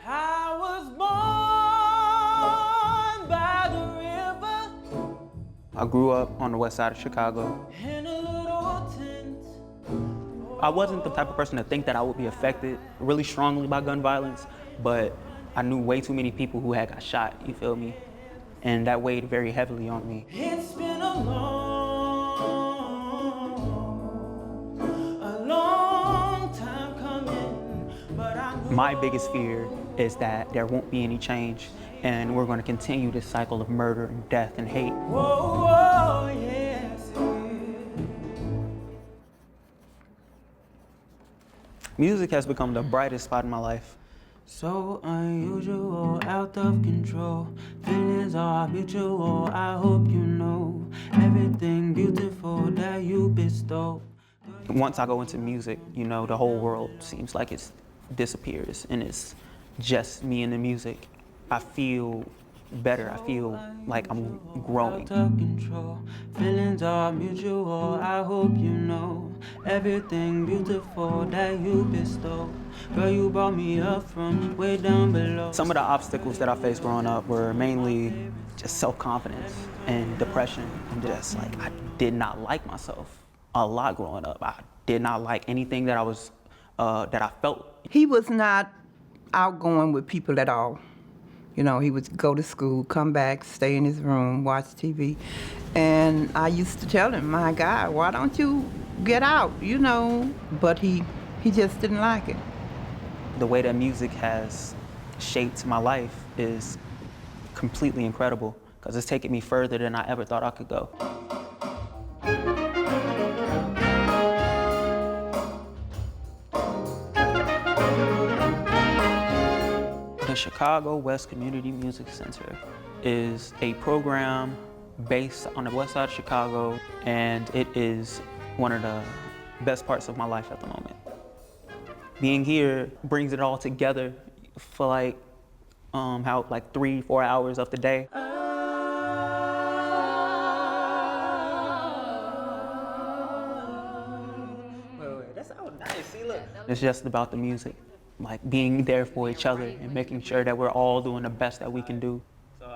I was born by the river. I grew up on the west side of Chicago. In a little tent. I wasn't the type of person to think that I would be affected really strongly by gun violence, but I knew way too many people who had got shot, you feel me? And that weighed very heavily on me. It's been a long time coming, but my biggest fear is that there won't be any change, and we're going to continue this cycle of murder and death and hate. Whoa, whoa, yes. Music has become the brightest spot in my life. So unusual, out of control. Feelings are mutual, I hope you know. Everything beautiful that you bestow. Once I go into music, you know, the whole world seems like it disappears and it's just me and the music. I feel better, I feel like I'm growing. Feelings are mutual, I hope you know. Everything beautiful that you bestow. Girl, you brought me up from way down below. Some of the obstacles that I faced growing up were mainly just self-confidence and depression. And just like, I did not like myself a lot growing up. I did not like anything that that I felt. He was not outgoing with people at all. You know, he would go to school, come back, stay in his room, watch TV. And I used to tell him, my God, why don't you get out, you know? But he just didn't like it. The way that music has shaped my life is completely incredible because it's taken me further than I ever thought I could go. The Chicago West Community Music Center is a program based on the west side of Chicago, and it is one of the best parts of my life at the moment. Being here brings it all together for like 3-4 hours of the day. Wait, that's so nice. See, look. It's just about the music, like being there for each other and making sure that we're all doing the best that we can do.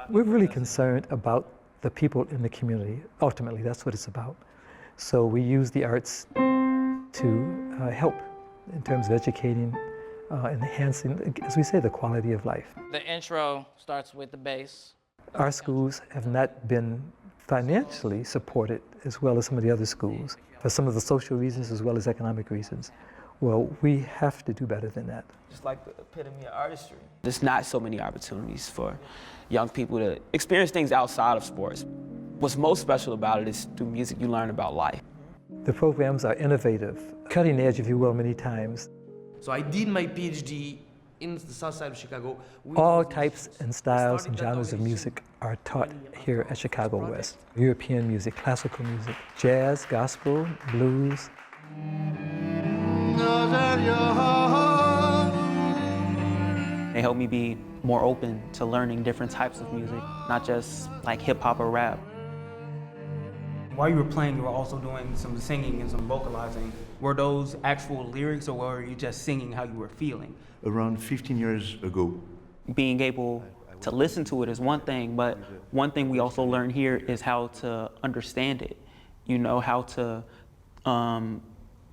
We're really concerned about the people in the community. Ultimately, that's what it's about. So we use the arts to help in terms of educating, enhancing, as we say, the quality of life. The intro starts with the bass. Our schools have not been financially supported as well as some of the other schools for some of the social reasons as well as economic reasons. Well, we have to do better than that. Just like the epitome of artistry. There's not so many opportunities for young people to experience things outside of sports. What's most special about it is through music you learn about life. The programs are innovative, cutting edge, if you will, many times. So I did my PhD in the south side of Chicago. All types and styles and genres of music are taught here at Chicago West. European music, classical music, jazz, gospel, blues. They helped me be more open to learning different types of music, not just like hip hop or rap. While you were playing, you were also doing some singing and some vocalizing. Were those actual lyrics, or were you just singing how you were feeling? Around 15 years ago. Being able to listen to it is one thing, but one thing we also learn here is how to understand it. You know, how to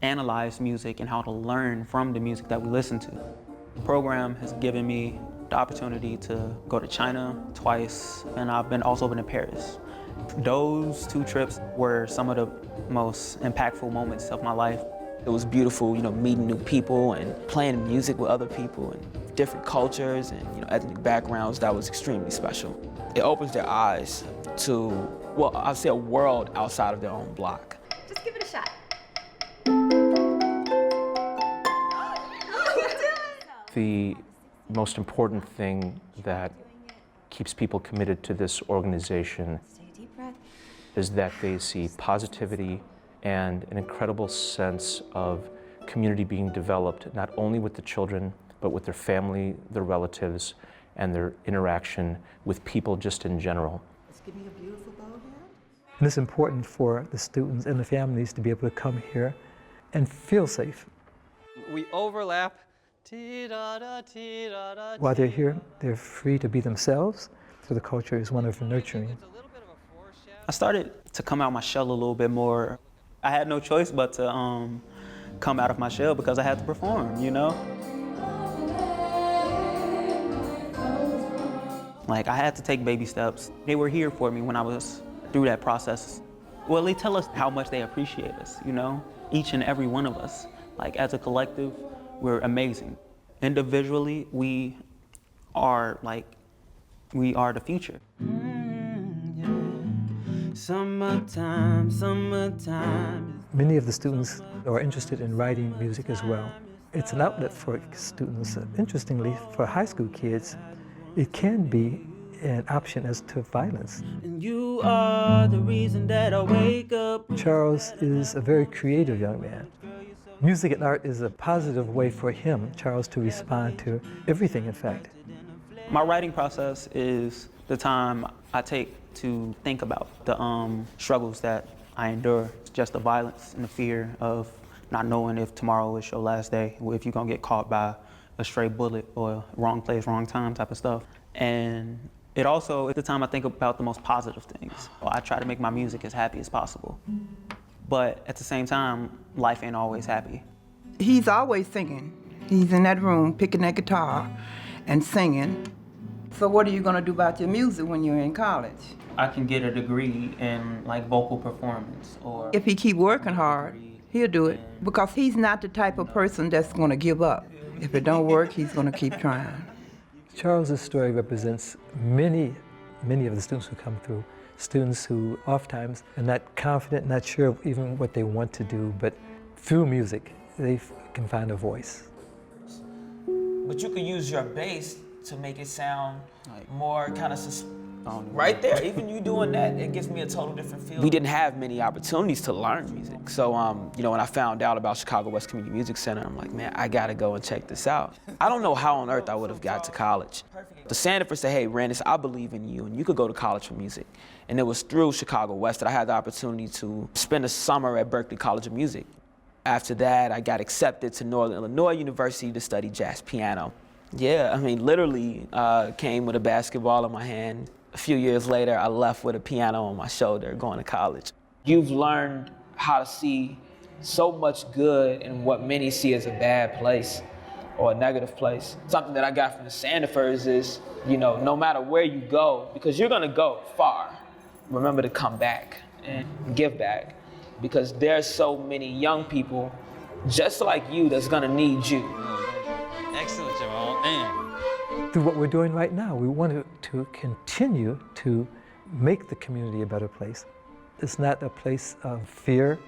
analyze music and how to learn from the music that we listen to. The program has given me the opportunity to go to China twice, and I've also been to Paris. Those 2 trips were some of the most impactful moments of my life. It was beautiful, you know, meeting new people and playing music with other people and different cultures and, you know, ethnic backgrounds. That was extremely special. It opens their eyes to, well, I'd say a world outside of their own block. Just give it a shot. The most important thing that keeps people committed to this organization is that they see positivity and an incredible sense of community being developed, not only with the children, but with their family, their relatives, and their interaction with people just in general. And it's important for the students and the families to be able to come here and feel safe. We overlap While they're here, they're free to be themselves, so the culture is one of nurturing. I started to come out my shell a little bit more. I had no choice but to come out of my shell because I had to perform, you know? Like, I had to take baby steps. They were here for me when I was through that process. Well, they tell us how much they appreciate us, you know? Each and every one of us. Like, as a collective, we're amazing. Individually, we are the future. Summertime, summertime. Many of the students are interested in writing music as well. It's an outlet for students. Interestingly, for high school kids, it can be an option as to violence. And you are the reason that I wake up. Charles is a very creative young man. Music and art is a positive way for him, Charles, to respond to everything, in fact. My writing process is the time I take to think about the struggles that I endure. It's just the violence and the fear of not knowing if tomorrow is your last day, or if you're gonna get caught by a stray bullet or wrong place, wrong time type of stuff. And it also, at the time, I think about the most positive things. I try to make my music as happy as possible. But at the same time, life ain't always happy. He's always singing. He's in that room picking that guitar and singing. So what are you gonna do about your music when you're in college? I can get a degree in like vocal performance, or If he keep working hard, he'll do it, because he's not the type of person that's gonna give up. If it don't work, he's gonna keep trying. Charles's story represents many of the students who come through. Students who oftentimes are not confident, not sure of even what they want to do, but through music, they can find a voice. But you could use your bass to make it sound more kind of right there. Even you doing that, it gives me a total different feel. We didn't have many opportunities to learn music. So, you know, when I found out about Chicago West Community Music Center, I'm like, man, I gotta go and check this out. I don't know how on earth I would have got to college. The Sanford said, hey, Randis, I believe in you, and you could go to college for music. And it was through Chicago West that I had the opportunity to spend a summer at Berklee College of Music. After that, I got accepted to Northern Illinois University to study jazz piano. Yeah, I mean, literally came with a basketball in my hand. A few years later, I left with a piano on my shoulder going to college. You've learned how to see so much good in what many see as a bad place or a negative place. Something that I got from the Sandifords is, you know, no matter where you go, because you're gonna go far, remember to come back and give back, because there's so many young people just like you that's gonna need you. Excellent, Jamal. Man. Through what we're doing right now, we want to continue to make the community a better place. It's not a place of fear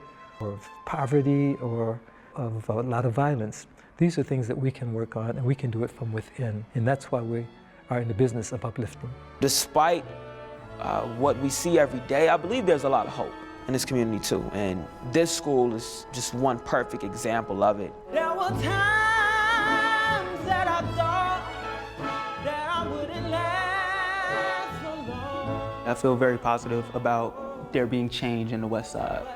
or of poverty or of a lot of violence. These are things that we can work on, and we can do it from within. And that's why we are in the business of uplifting. Despite what we see every day, I believe there's a lot of hope in this community too. And this school is just one perfect example of it. there were times that I thought that I wouldn't last so long. I feel very positive about there being change in the West Side.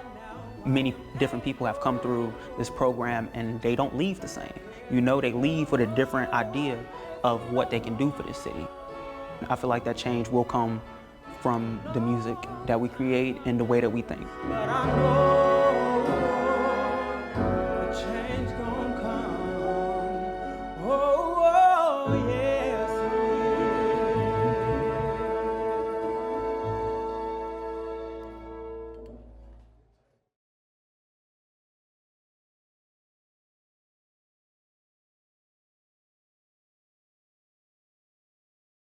Many different people have come through this program and they don't leave the same. You know, they leave with a different idea of what they can do for this city. I feel like that change will come from the music that we create and the way that we think. But I know